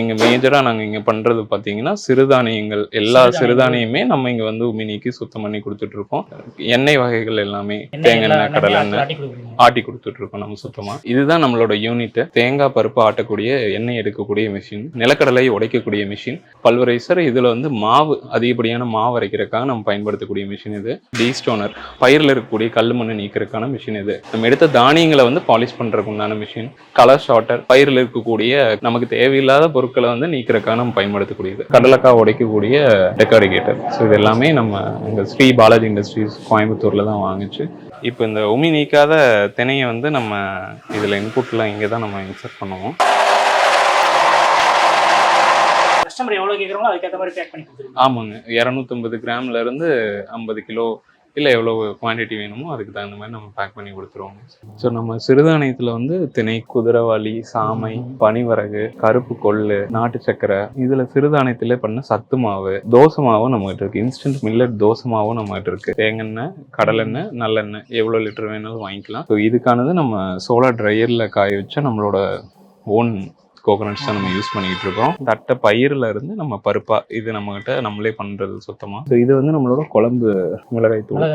இங்க மேஜரா நாங்க இங்க பண்றது பாத்தீங்கன்னா சிறுதானியங்கள், எல்லா சிறுதானியமே நம்ம இங்க வந்து உமி நீக்கி சுத்தம் பண்ணி கொடுத்துட்டு இருக்கோம். எண்ணெய் வகைகள் எல்லாமே தேங்காய் எண்ணெய், கடலை எண்ணெய் ஆட்டி கொடுத்துட்டு இருக்கோம் நம்ம சுத்தமா. இதுதான் நம்மளோட யூனிட். தேங்காய் பருப்பு ஆட்டக்கூடிய எண்ணெய் எடுக்கக்கூடிய மிஷின், நிலக்கடலை உடைக்கக்கூடிய மிஷின், பல்வரைசர். இதுல வந்து மாவு, அதிகப்படியான மாவு அரைக்கிறதுக்காக நம்ம பயன்படுத்தக்கூடிய மிஷின் இது. டீஸ்டோனர், பயிரில் இருக்கக்கூடிய கல் மண்ணு நீக்கிறதுக்கான மிஷின் இது. நம்ம எடுத்த தானியங்களை வந்து பாலிஷ் பண்றதுக்கு உண்டான மிஷின். கலர் ஷார்ட்டர், பயிரில் இருக்கக்கூடிய நமக்கு தேவையில்லாத பொருட்களை வந்து நீக்கிறதுக்காக நம்ம பயன்படுத்தக்கூடியது. கடலக்காய் உடைக்கக்கூடிய டெக்காரிகேட்டர். ஸோ இது எல்லாமே நம்ம எங்கள் ஸ்ரீ பாலாஜி இண்டஸ்ட்ரீஸ் கோயம்புத்தூர்ல தான் வாங்குச்சு. இப்போ இந்த உமி நீக்காத திணையை வந்து நம்ம இதில் இன்புட்லாம் இங்கே தான் நம்ம இன்சர்ட் பண்ணுவோம். கஸ்டமர் எவ்வளோ கேட்குறாங்களோ அதுக்கேற்ற மாதிரி பேக் பண்ணி கொடுத்துருவோம். ஆமாங்க, 250 கிராம்ல இருந்து 50 கிலோ இல்லை எவ்வளோ குவான்டிட்டி வேணுமோ அதுக்கு தகுந்த மாதிரி நம்ம பேக் பண்ணி கொடுத்துருவோம். ஸோ நம்ம சிறுதானியத்தில் வந்து திணை, குதிரைவாளி, சாமை, பனிவரகு, கருப்பு கொள்ளு, நாட்டு சக்கரை, இதில் சிறுதானியத்திலே பண்ண சத்து மாவு, தோசை மாவும் நம்மகிட்ட இருக்கு. இன்ஸ்டன்ட் மில்லட் தோசை மாவும் நம்மகிட்ட இருக்கு. தேங்காய், கடலெண்ணெய், நல்லெண்ணெய் எவ்வளோ லிட்டர் வேணாலும் வாங்கிக்கலாம். ஸோ இதுக்கானது நம்ம சோலார் ட்ரையரில் காய வச்சா நம்மளோட ஓன் கோகோனட்ஸ் தான் நம்ம யூஸ் பண்ணிட்டு இருக்கோம். தட்டை பயிரில் இருந்து நம்ம பருப்பா, இது நம்ம கிட்ட நம்மளே பண்றது சுத்தமா. ஸோ இது வந்து நம்மளோட குழம்பு மிளகாய் தூள்.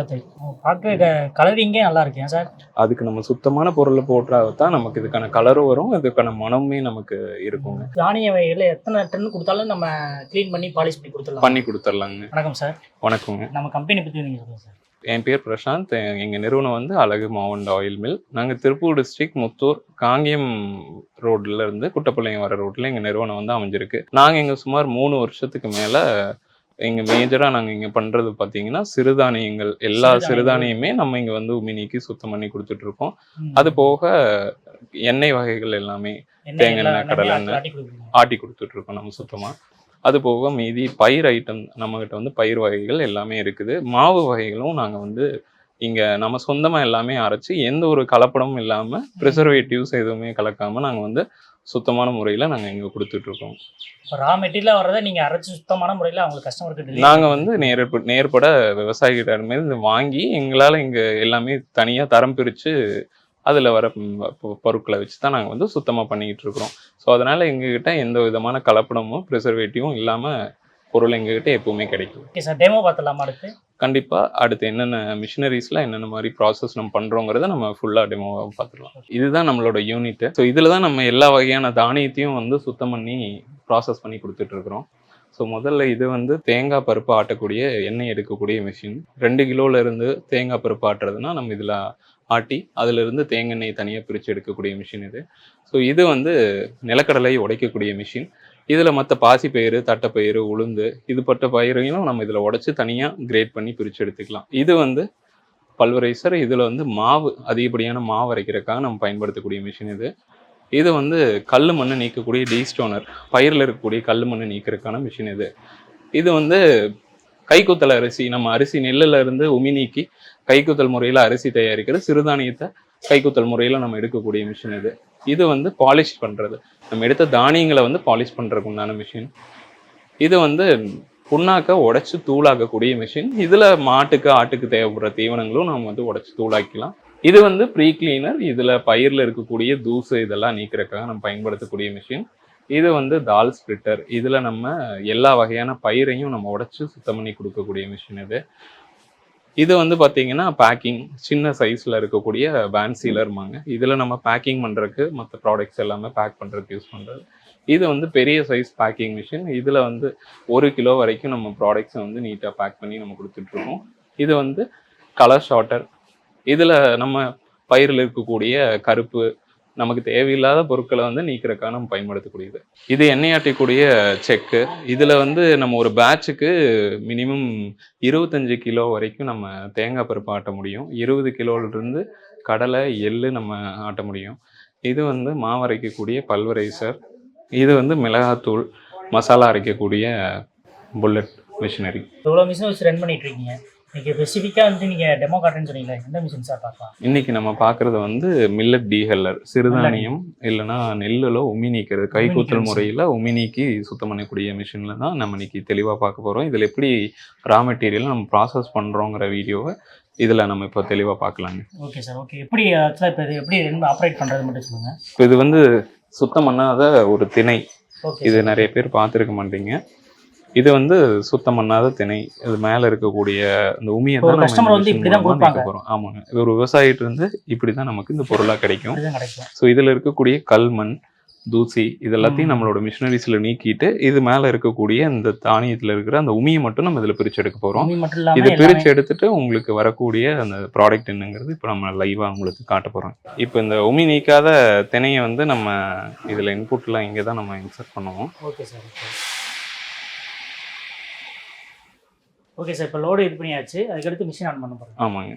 பார்க்க கலரிங்கே நல்லா இருக்கு சார். அதுக்கு நம்ம சுத்தமான பொருளை போட்டாதான் நமக்கு இதுக்கான கலரும் வரும், இதுக்கான மனமே நமக்கு இருக்குங்க. தானிய வகைகள் எத்தனை டன் கொடுத்தாலும் நம்ம க்ளீன் பண்ணி பாலிஷ் பண்ணி கொடுத்துடலாங்க. வணக்கம் சார். வணக்கங்க. நம்ம கம்பெனி பற்றி நீங்க சொல்லுங்க சார். என் பேர் பிரசாந்த். எங்கள் நிறுவனம் வந்து அழகு மாவண்ட் ஆயில் மில். நாங்கள் திருப்பூர் டிஸ்ட்ரிக்ட் முத்தூர் காங்கேயம் ரோட்ல இருந்து குட்டப்பாளையம் வர ரோட்ல எங்கள் நிறுவனம் வந்து அமைஞ்சிருக்கு. நாங்கள் இங்கே சுமார் 3 வருஷத்துக்கு மேலே இங்கே மேஜராக நாங்கள் இங்கே பண்ணுறது பார்த்தீங்கன்னா சிறுதானியங்கள், எல்லா சிறுதானியமே நம்ம இங்கே வந்து உமி நீக்கி சுத்தம் பண்ணி கொடுத்துட்டு இருக்கோம். அது போக எண்ணெய் வகைகள் எல்லாமே தேங்காய் எண்ணெய், கடலை எண்ணெய் ஆட்டி கொடுத்துட்டு இருக்கோம் நம்ம சுத்தமாக. அது போக மீதி பயிர் ஐட்டம் நம்மகிட்ட வந்து பயிர் வகைகள் எல்லாமே இருக்குது. மாவு வகைகளும் நாங்கள் வந்து இங்கே நம்ம சொந்தமாக எல்லாமே அரைச்சி எந்த ஒரு கலப்படமும் இல்லாமல் ப்ரிசர்வேட்டிவ்ஸ் எதுவுமே கலக்காமல் நாங்கள் வந்து சுத்தமான முறையில் நாங்கள் இங்கே கொடுத்துட்ருக்கோம். ரா மெட்டீரியலாக வர்றதை நீங்கள் அரைச்சி சுத்தமான முறையில் அவங்களுக்கு கஸ்டமருக்கு நாங்கள் வந்து நேர்பட விவசாயிகிட்ட வாங்கி எங்களால் இங்கே எல்லாமே தனியாக தரம் பிரித்து அதில் வர பொருட்களை வச்சு தான் நாங்கள் வந்து சுத்தமாக பண்ணிக்கிட்டு இருக்கிறோம். ஸோ அதனால் எங்ககிட்ட எந்த விதமான கலப்படமும் ப்ரிசர்வேட்டிவும் இல்லாமல் பொருள் எங்ககிட்ட எப்பவுமே கிடைக்கும். ஓகே சார், டெமோ பார்த்துலாமா? அடுத்து கண்டிப்பாக அடுத்து என்னென்ன மிஷினரிஸில் என்னென்ன மாதிரி ப்ராசஸ் நம்ம பண்ணுறோங்கிறத நம்ம ஃபுல்லாக டெமோவாக பார்த்துக்கலாம். இதுதான் நம்மளோட யூனிட்டு. ஸோ இதில் தான் நம்ம எல்லா வகையான தானியத்தையும் வந்து சுத்தம் பண்ணி ப்ராசஸ் பண்ணி கொடுத்துட்ருக்குறோம். ஸோ முதல்ல இது வந்து தேங்காய் பருப்பு ஆட்டக்கூடிய எண்ணெய் எடுக்கக்கூடிய மிஷின். 2 கிலோலேருந்து தேங்காய் பருப்பு ஆட்டுறதுனா நம்ம இதில் ஆட்டி அதிலிருந்து தேங்காய் எண்ணெய் தனியாக பிரித்து எடுக்கக்கூடிய மிஷின் இது. ஸோ இது வந்து நிலக்கடலை உடைக்கக்கூடிய மிஷின். இதில் மற்ற பாசிப்பயிறு, தட்டைப்பயிறு, உளுந்து, இதுபட்ட பயிரையும் நம்ம இதில் உடைச்சி தனியாக கிரேட் பண்ணி பிரித்து எடுத்துக்கலாம். இது வந்து பல்வரைசர். இதில் வந்து மாவு, அதிகப்படியான மாவு அரைக்கிறதுக்காக நம்ம பயன்படுத்தக்கூடிய மிஷின் இது. இது வந்து கல் மண்ணு நீக்கக்கூடிய டீஸ்டோனர், பயிரில் இருக்கக்கூடிய கல் மண்ணு நீக்கிறதுக்கான மிஷின் இது. இது வந்து கைக்குத்தல் அரிசி, நம்ம அரிசி நெல்லில் இருந்து உமி நீக்கி கைக்குத்தல் முறையில் அரிசி தயாரிக்கிற சிறுதானியத்தை கைக்குத்தல் முறையில் நம்ம எடுக்கக்கூடிய மிஷின் இது. இது வந்து பாலிஷ் பண்ணுறது, நம்ம எடுத்த தானியங்களை வந்து பாலிஷ் பண்ணுறதுக்கு உண்டான மிஷின். இது வந்து புண்ணாக்க உடைச்சி தூளாக்கக்கூடிய மிஷின். இதில் மாட்டுக்கு ஆட்டுக்கு தேவைப்படுற தீவனங்களும் நம்ம வந்து உடைச்சி தூளாக்கலாம். இது வந்து ப்ரீ கிளீனர். இதில் பயிரில் இருக்கக்கூடிய தூசு இதெல்லாம் நீக்கிறதுக்காக நம்ம பயன்படுத்தக்கூடிய மிஷின். இது வந்து தால் ஸ்பிளிட்டர். இதில் நம்ம எல்லா வகையான பயிரையும் நம்ம உடைச்சி சுத்தம் பண்ணி கொடுக்கக்கூடிய மிஷின் இது. இது வந்து பார்த்தீங்கன்னா பேக்கிங், சின்ன சைஸில் இருக்கக்கூடிய வேன் சீலர்மாங்க. இதில் நம்ம பேக்கிங் பண்ணுறதுக்கு மற்ற ப்ராடக்ட்ஸ் எல்லாமே பேக் பண்ணுறதுக்கு யூஸ் பண்ணுறது. இது வந்து பெரிய சைஸ் பேக்கிங் மிஷின். இதில் வந்து 1 கிலோ வரைக்கும் நம்ம ப்ராடக்ட்ஸை வந்து நீட்டாக பேக் பண்ணி நம்ம கொடுத்துட்ருக்கோம். இது வந்து கலர் ஷார்ட்டர். இதில் நம்ம பயிரில் இருக்கக்கூடிய கருப்பு, நமக்கு தேவையில்லாத பொருட்களை வந்து நீக்கிறதுக்காக நம்ம பயன்படுத்தக்கூடியது. இது எண்ணெய் ஆட்டக்கூடிய செக்கு. இதில் வந்து நம்ம ஒரு பேட்சுக்கு மினிமம் 25 கிலோ வரைக்கும் நம்ம தேங்காய் பருப்பு ஆட்ட முடியும். 20 கிலோலிருந்து கடலை, எள்ளு நம்ம ஆட்ட முடியும். இது வந்து மாவு அரைக்கக்கூடிய பல்வரைசர். இது வந்து மிளகாத்தூள், மசாலா அரைக்கக்கூடிய புல்லட் மிஷினரி. எவ்வளோ மிஷின் வச்சு ரன் பண்ணிட்டு இருக்கீங்க? இன்னைக்கு ஸ்பெசிஃபிக்காக வந்து நீங்கள் டெமோ காட்டுன்னு சொன்னீங்களா, எந்த மிஷின் சார் பார்க்கலாம்? இன்னைக்கு நம்ம பார்க்குறது வந்து மில்லட் டீஹெல்லர், சிறுதானியம் இல்லைன்னா நெல்லில் உமி நீக்கிறது, கைக்கூத்தல் முறையில் உமி நீக்கி சுத்தம் பண்ணக்கூடிய மிஷினில் தான் நம்ம இன்னைக்கு தெளிவாக பார்க்க போகிறோம். இதில் எப்படி ரா மெட்டீரியல் நம்ம ப்ராசஸ் பண்ணுறோங்கிற வீடியோவை இதில் நம்ம இப்போ தெளிவாக பார்க்கலாங்க. Okay sir, okay. எப்படி ஆக்சுவலாக இப்போ இது எப்படி ஆப்ரேட் பண்ணுறது மட்டும் சொல்லுங்கள். இப்போ இது வந்து சுத்தம் பண்ணாத ஒரு திணை. ஓகே இது நிறைய பேர் பார்த்துருக்க மாட்டீங்க. இது வந்து சுத்தம் பண்ணாத திணை. இது மேல இருக்கக்கூடிய இந்த உமியை தான் நம்ம கஸ்டமர் வந்து machine இப்படி தான் மூலமா கொடுப்பாங்க. நீக்க போறோம். ஆமாங்க. இது ஒரு விவசாயிட்ட இருந்து இப்படி தான் நமக்கு இந்த பொருளா கிடைக்கும். இதுதான் கிடைக்கும். ஸோ இதில் இருக்கக்கூடிய கல், மண், தூசி இது எல்லாத்தையும் நம்மளோட மிஷினரிஸில் நீக்கிட்டு இது மேலே இருக்கக்கூடிய இந்த தானியத்தில் இருக்கிற அந்த உமியை மட்டும் நம்ம இதில் பிரித்து எடுக்க போகிறோம். உமி மட்டும் இல்லாம இதை எல்லாமே பிரித்து எடுத்துட்டு உங்களுக்கு வரக்கூடிய அந்த ப்ராடக்ட் என்னங்கிறது இப்போ நம்ம லைவாக உங்களுக்கு காட்ட போகிறோம். இப்போ இந்த உமி நீக்காத திணையை வந்து நம்ம இதில் இன்புட்லாம் இங்கே தான் நம்ம இன்சர்ட் பண்ணுவோம். Okay sir. ஓகே சார், இப்போ லோடு இது பண்ணியாச்சு. அதுக்கடுத்து மிஷின் ஆன் பண்ண போகிறோம். ஆமாங்க.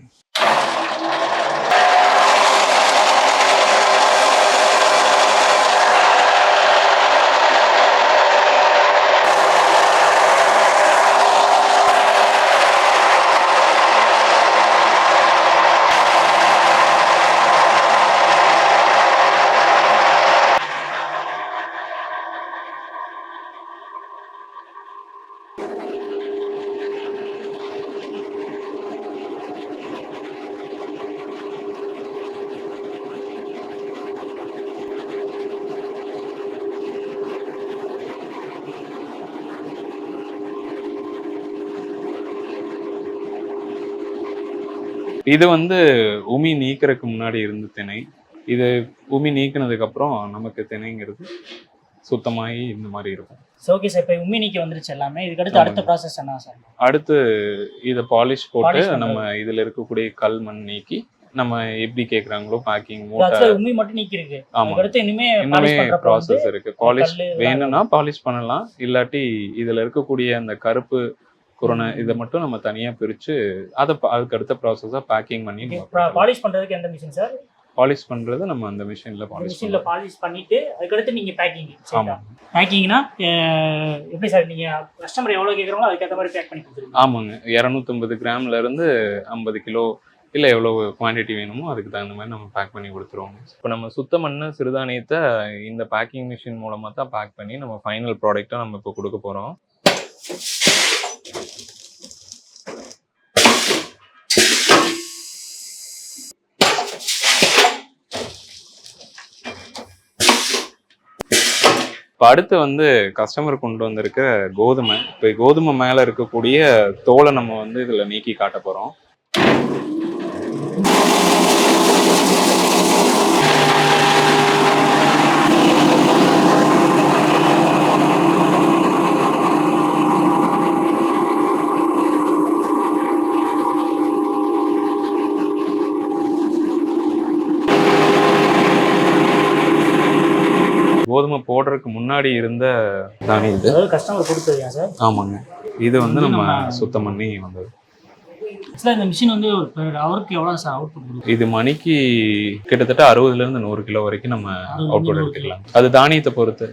இது வந்து உமி நீக்கிறதுக்கு முன்னாடி இருந்த திணை. இது உமி நீக்கினதுக்கு அப்புறம் நமக்கு திணைங்கிறது சுத்தமாகி இந்த மாதிரி இருக்கும். ஓகே சார், இப்போ உமி நீக்கி வந்துருச்சு எல்லாமே. இதுக்கடுத்து அடுத்த ப்ராசஸ் என்ன சார்? அடுத்து இதை பாலிஷ் போட்டு Polish பண்றது. நம்ம இதில் இருக்கக்கூடிய கல், மண் நீக்கி நம்ம எப்படி கேட்குறாங்களோ பேக்கிங் ஆக்சுவலா உமி மட்டும் நீக்கி இருக்கு. ஆமா. அதுக்கடுத்து இன்னுமே பாலிஷ் பண்றப்ப வந்து ப்ராசஸ் இருக்கு. பாலிஷ் கல்லு வேணும்னா பாலிஷ் பண்ணலாம், இல்லாட்டி இதில் இருக்கக்கூடிய அந்த கருப்பு குரணை இதை மட்டும் நம்ம தனியாக பிரித்து அதுக்கு அடுத்த ப்ராசஸாக பேக்கிங் பண்ணி பாலிஷ் பண்றதுக்கு எந்த மிஷின் சார்? பாலிஷ் பண்ணுறது நம்ம அந்த மிஷினில் பாலிஷ் மிஷின்ல பாலிஷ் பண்ணிட்டு அதுக்கடுத்து நீங்க பேக்கிங். ஆமாம். பேக்கிங்னா எப்படி சார், நீங்க கஸ்டமர் எவ்வளவு கேக்குறாங்களோ அதுக்கேற்ற மாதிரி பேக் பண்ணி கொடுத்துருவீங்க? ஆமாங்க. 250 கிராம்ல இருந்து 50 கிலோ இல்லை எவ்வளோ குவான்டிட்டி வேணுமோ அதுக்கு தகுந்த மாதிரி நம்ம பேக் பண்ணி கொடுத்துருவோம். இப்போ நம்ம சுத்தம் பண்ண சிறுதானியத்தை இந்த பேக்கிங் மிஷின் மூலமாக தான் பேக் பண்ணி நம்ம ஃபைனல் ப்ராடக்டாக நம்ம இப்போ கொடுக்க போகிறோம். இப்போ அடுத்து வந்து கஸ்டமர் கொண்டு வந்திருக்க கோதுமை. இப்போ கோதுமை மேலே இருக்கக்கூடிய தோலை நம்ம வந்து இதில் நீக்கி காட்ட போகிறோம். கோதுமை போடுறதுக்கு முன்னாடி இருந்த தானியம் இது. அதாவது கஸ்டமர் கொடுத்துருக்கீங்க சார்? ஆமாங்க. இது வந்து நம்ம சுத்தம் பண்ணி வந்தது. சார் இந்த மிஷின் வந்து அவருக்கு எவ்வளோ சார் அவுட்புட் கொடுக்கும்? இது மணிக்கு கிட்டத்தட்ட 60லேருந்து 100 கிலோ வரைக்கும் நம்ம அவுட்புட் எடுத்துக்கலாம். அது தானியத்தை பொறுத்து.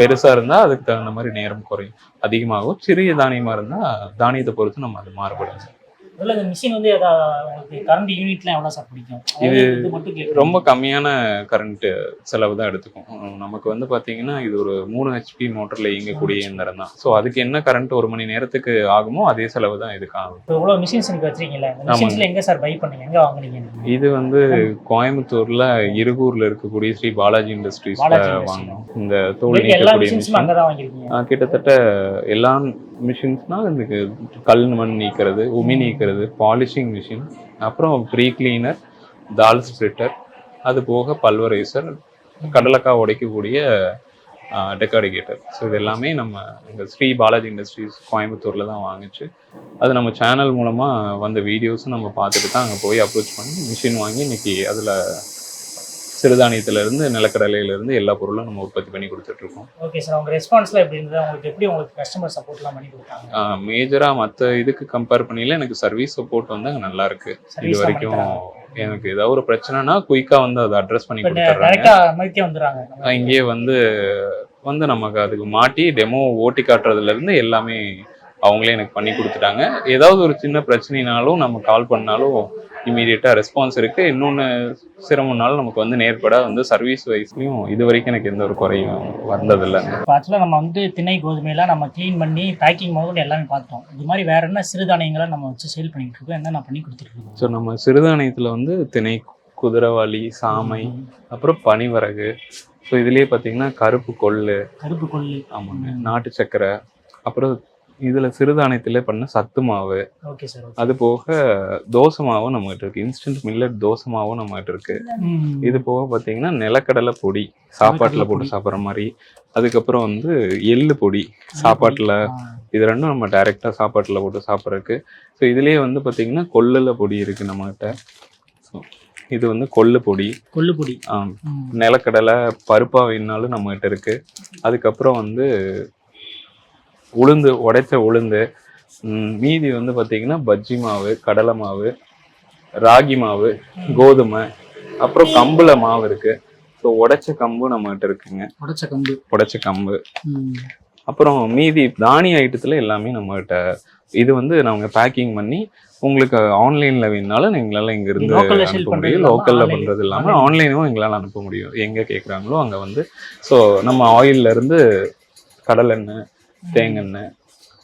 பெருசா இருந்தா அதுக்கு தகுந்த மாதிரி நேரம் குறையும், அதிகமாகும். சிறிய தானியமா இருந்தா தானியத்தை பொறுத்து நம்ம அது மாறுபடும். இந்த மிஷின் வந்து கரண்ட் யூனிட்லாம் எவ்வளோ சார் பிடிக்கும்? இது மட்டும் ரொம்ப கம்மியான கரண்ட் செலவு தான் எடுத்துக்கும். நமக்கு வந்து பார்த்தீங்கன்னா இது ஒரு 3 HP மோட்டரில் இயங்கக்கூடிய இயந்திரம் தான். ஸோ அதுக்கு என்ன கரண்ட் 1 மணி நேரத்துக்கு ஆகுமோ அதே செலவு தான் இதுக்கு ஆகும். இப்போ இவ்வளோ மிஷின்ஸ் எனக்கு வச்சிருக்கீங்களா? மிஷின்ஸ்ல எங்கே சார் பை பண்ணீங்க, எங்கே வாங்குனீங்க? இது வந்து கோயம்புத்தூர்ல இருகூர்ல இருக்கக்கூடிய ஸ்ரீ பாலாஜி இண்டஸ்ட்ரீஸ்ல வாங்கினோம். இந்த தோல் நீக்கக்கூடிய மிஷின் அங்கே தான் வாங்கிருக்கீங்க? கிட்டத்தட்ட எல்லா மிஷின்ஸ்னா இந்த கல், மண் நீக்கிறது, உமி நீக்கிறது, பாலிஷிங் மிஷின், அப்புறம் ப்ரீ கிளீனர், தால் ஸ்ப்ளிட்டர், அது போக பல்வரைசர், கடலக்காய் உடைக்கக்கூடிய டெக்காடிகேட்டர். ஸோ இது எல்லாமே நம்ம இந்த ஸ்ரீ பாலாஜி இண்டஸ்ட்ரீஸ் கோயம்புத்தூரில் தான் வாங்கிச்சு. அது நம்ம சேனல் மூலமாக வந்த வீடியோஸும் நம்ம பார்த்துட்டு தான் அங்கே போய் அப்ரோச் பண்ணி மிஷின் வாங்கி இன்னைக்கு அதில் சிறுதானியத்திலேருந்து நிலக்கடலையிலேருந்து எல்லா பொருளும் நம்ம உற்பத்தி பண்ணி கொடுத்துட்ருக்கோம். ஓகே சார், உங்கள் ரெஸ்பான்ஸ்லாம் எப்படி இருந்தது? உங்களுக்கு கஸ்டமர் சப்போர்ட்லாம் பண்ணி கொடுத்தாங்க? மேஜராக மற்ற இதுக்கு கம்பேர் பண்ணல எனக்கு சர்வீஸ் சப்போர்ட் வந்து அங்கே நல்லா இருக்கு. இது வரைக்கும் எனக்கு ஏதாவது ஒரு பிரச்சனைனா குயிக்காக வந்து அதை அட்ரஸ் பண்ணி கொடுத்துட்றாங்க. இங்கேயே வந்து நமக்கு அதுக்கு மாட்டி டெமோ ஓட்டி காட்டுறதுலேருந்து எல்லாமே அவங்களே எனக்கு பண்ணி கொடுத்துட்டாங்க. ஏதாவது ஒரு சின்ன பிரச்சனைனாலும் நம்ம கால் பண்ணாலும் இமீடியட்டாக ரெஸ்பான்ஸ் இருக்குது. இன்னொன்று சிரமம்னாலும் நமக்கு வந்து நேர்பட வந்து சர்வீஸ் வைஸ்லையும் இது வரைக்கும் எனக்கு எந்த ஒரு குறையும் வந்ததில்லை. ஆக்சுவலாக நம்ம வந்து திணை கோதுமையெல்லாம் நம்ம க்ளீன் பண்ணி பேக்கிங் முதல்ல எல்லாமே பார்த்தோம். இது மாதிரி வேற என்ன சிறுதானியங்களை நம்ம வச்சு சேல் பண்ணிட்டு இருக்கோம், என்ன பண்ணி கொடுத்துருக்கோம்? ஸோ நம்ம சிறுதானியத்தில் வந்து திணை, குதிரைவாளி, சாமை, அப்புறம் பனிவரகு, ஸோ இதுலேயே பார்த்தீங்கன்னா கருப்பு கொள்ளு, கருப்பு கொள்ளு. ஆமாங்க, நாட்டு சர்க்கரை, அப்புறம் இதில் சிறுதானியத்தில் பண்ண சத்து மாவு, ஓகே சார். அது போக தோசை மாவும் நம்மகிட்ட இருக்குது. இன்ஸ்டன்ட் மில்லட் தோசை மாவும் நம்மகிட்ட இருக்குது. இது போக பார்த்தீங்கன்னா நிலக்கடலை பொடி, சாப்பாட்டில் போட்டு சாப்பிட்ற மாதிரி. அதுக்கப்புறம் வந்து எள்ளு பொடி, சாப்பாட்டில், இது ரெண்டும் நம்ம டைரெக்டாக சாப்பாட்டில் போட்டு சாப்பிட்றதுக்கு. ஸோ இதுலேயே வந்து பார்த்தீங்கன்னா கொள்ளுல பொடி இருக்குது நம்மகிட்ட. ஸோ இது வந்து கொள்ளு பொடி, கொள்ளு பொடி. நிலக்கடலை பருப்பா வேணுனாலும் நம்மகிட்ட இருக்குது. அதுக்கப்புறம் வந்து உளுந்து, உடைச்ச உளுந்து, மீதி வந்து பார்த்தீங்கன்னா பஜ்ஜி மாவு, கடலை மாவு, ராகி மாவு, கோதுமை, அப்புறம் கம்புல மாவு இருக்கு. ஸோ உடைச்ச கம்பு நம்மகிட்ட இருக்குங்க. உடைச்ச கம்பு. அப்புறம் மீதி தானிய ஐட்டத்துல எல்லாமே நம்மகிட்ட. இது வந்து நாங்க பேக்கிங் பண்ணி உங்களுக்கு ஆன்லைன்ல வேணுனாலும் எங்களால் இங்க இருந்து அனுப்ப முடியும். லோக்கல்ல பண்றது இல்லாம ஆன்லைனும் எங்களால் அனுப்ப முடியும். எங்க கேட்குறாங்களோ அங்க வந்து. ஸோ நம்ம ஆயில்ல இருந்து கடலெண்ணெய், தேங்காய்,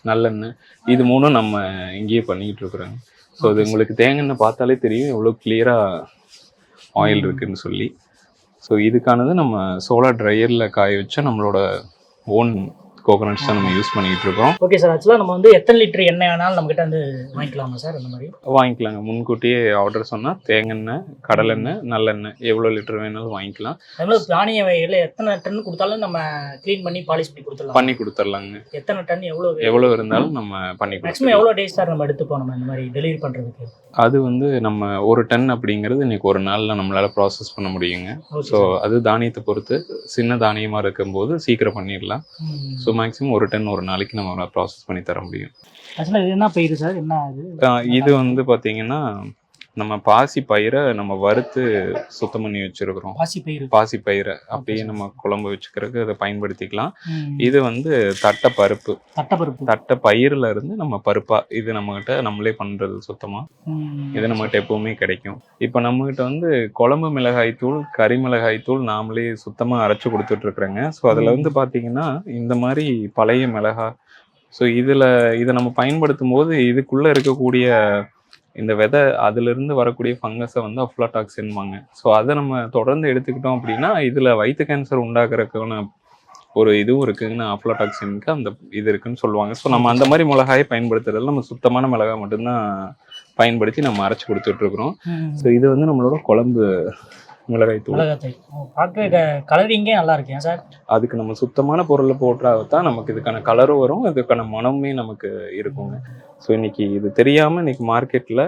நல்லெண்ணெய், இது மூணும் நம்ம இங்கேயே பண்ணிக்கிட்டு இருக்கிறோங்க. ஸோ இது உங்களுக்கு தேங்காய் பார்த்தாலே தெரியும் எவ்வளோ கிளியராக ஆயில் இருக்குன்னு சொல்லி. ஸோ இதுக்கானது நம்ம சோலார் ட்ரையரில் காய வச்சா நம்மளோட ஓன் கோகனட்ஸ் தான் நம்ம யூஸ் பண்ணிக்கிட்டு இருக்கோம். Okay sir. ஆக்சுவலாக நம்ம வந்து எத்தனை லிட்டர் எண்ணெய் வேணாலும் நம்மகிட்ட வந்து வாங்கிக்கலாமா சார்? அந்த மாதிரி வாங்கிக்கலாங்க. முன்கூட்டியே ஆர்டர் சொன்னால் தேங்காய், கடலெண்ணெய், நல்லெண்ணெய் எவ்வளோ லிட்டர் வேணாலும் வாங்கிக்கலாம். அதனால தானிய வகையில் எத்தனை டன் கொடுத்தாலும் நம்ம க்ளீன் பண்ணி பாலிஷ் பண்ணி கொடுத்துடலாங்க. எத்தனை டன் எவ்வளோ இருந்தாலும் நம்ம பண்ணி கொடுத்துடலாம். மேக்ஸிமம் எவ்வளோ டேஸ் சார் நம்ம எடுத்துப்போம் நம்ம இந்த மாதிரி டெலிவரி பண்ணுறதுக்கு? அது வந்து நம்ம 1 டன் அப்படிங்கிறது இன்னைக்கு ஒரு நாளில் நம்மளால் ப்ராசஸ் பண்ண முடியுங்க. ஸோ அது தானியத்தை பொறுத்து, சின்ன தானியமாக இருக்கும்போது சீக்கிரம் பண்ணிடலாம். ஸோ மேக்ஸிமம் 1 டன் ஒரு நாளைக்கு நம்ம ப்ராசஸ் பண்ணி தர முடியும். இது என்ன பயிர் சார்? என்ன இது வந்து பார்த்தீங்கன்னா நம்ம பாசி பயிரை நம்ம வறுத்து சுத்தம் பண்ணி வச்சிருக்கிறோம். பாசி பயிரை அப்படியே நம்ம குழம்பு வச்சுக்கிறதுக்கு அதை பயன்படுத்திக்கலாம். இது வந்து தட்டை பயிரில் இருந்து நம்ம பருப்பா, இது நம்மகிட்ட நம்மளே பண்றது சுத்தமா. இது நம்மகிட்ட எப்பவுமே கிடைக்கும். இப்போ நம்மகிட்ட வந்து குழம்பு மிளகாய் தூள், கறி மிளகாய் தூள் நாமளே சுத்தமா அரைச்சு கொடுத்துட்டு இருக்கிறேங்க. ஸோ அதில் வந்து பார்த்தீங்கன்னா இந்த மாதிரி பழைய மிளகாய். ஸோ இதை நம்ம பயன்படுத்தும் போது இதுக்குள்ள இருக்கக்கூடிய இந்த விதை, அதிலிருந்து வரக்கூடிய ஃபங்கஸை வந்து அஃப்லாடாக்சின்பாங்க. ஸோ அதை நம்ம தொடர்ந்து எடுத்துக்கிட்டோம் அப்படின்னா இதில் வயிற்று கேன்சர் உண்டாக்குறதுக்கான ஒரு இதுவும் இருக்குங்கன்னு, அஃப்லாடாக்சினுக்கு அந்த இது இருக்குன்னு சொல்லுவாங்க. ஸோ நம்ம அந்த மாதிரி மிளகாயை பயன்படுத்துறதுல நம்ம சுத்தமான மிளகாய் மட்டும்தான் பயன்படுத்தி நம்ம அரைச்சி கொடுத்துட்ருக்குறோம். ஸோ இது வந்து நம்மளோட குழம்பு மிளகாய் தூள். பார்க்க கலரிங்கே நல்லா இருக்கேன் சார். அதுக்கு நம்ம சுத்தமான பொருளை போட்டாதான் நமக்கு இதுக்கான கலரும் வரும், இதுக்கான மனமே நமக்கு இருக்குங்க. ஸோ இன்னைக்கு இது தெரியாமல் இன்னைக்கு மார்க்கெட்டில்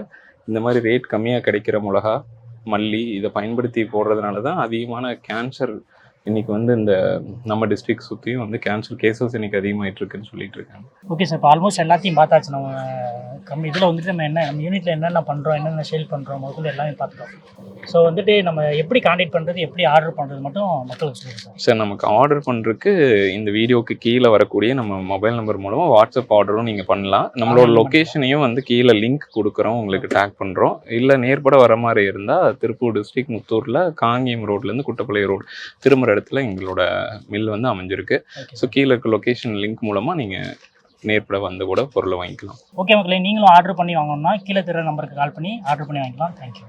இந்த மாதிரி ரேட் கம்மியாக கிடைக்கிற மிளகா, மல்லி இதை பயன்படுத்தி போடுறதுனால தான் அதிகமான கேன்சர் இன்னைக்கு வந்து இந்த நம்ம டிஸ்ட்ரிக்ட் சுற்றியும் வந்து கேன்சர் கேசஸ் இன்னைக்கு அதிகமாகிட்டு இருக்குன்னு சொல்லிட்டு இருக்காங்க. Okay sir. இப்போ ஆல்மோஸ்ட் எல்லாத்தையும் பார்த்தாச்சு. நம்ம இதில் வந்துட்டு நம்ம யூனிட்டில் என்னென்ன பண்ணுறோம், என்னென்ன சேல் பண்ணுறோம், முதல்ல எல்லாமே பார்த்துட்டோம். ஸோ வந்துட்டு நம்ம எப்படி கான்டாக்ட் பண்ணுறது, எப்படி ஆர்டர் பண்ணுறது மட்டும் மக்களுக்கு சொல்லுங்கள் சார். சார் நமக்கு ஆர்டர் பண்ணுறதுக்கு இந்த வீடியோக்கு கீழே வரக்கூடிய நம்ம மொபைல் நம்பர் மூலமாக வாட்ஸ்அப் ஆர்டரும் நீங்கள் பண்ணலாம். நம்மளோட லொக்கேஷனையும் வந்து கீழே லிங்க் கொடுக்குறோம், உங்களுக்கு டேக் பண்ணுறோம். இல்லை நேர்பட வர மாதிரி இருந்தால் திருப்பூர் டிஸ்ட்ரிக்ட் முத்தூரில் காங்கேயம் ரோட்லேருந்து குட்டப்பாளையம் ரோடு திரும்புகிற இடத்துல எங்களோட மில் வந்து அமைஞ்சிருக்கு. ஸோ கீழே இருக்க லொக்கேஷன் லிங்க் மூலமாக நீங்கள் நேர்பட வந்து கூட பொருளை வாங்கிக்கலாம். ஓகே மக்களே, நீங்களும் ஆர்டர் பண்ணி வாங்கணும்னா கீழே தெரிய நம்பருக்கு கால் பண்ணி ஆர்டர் பண்ணி வாங்கிக்கலாம். தேங்க்யூ.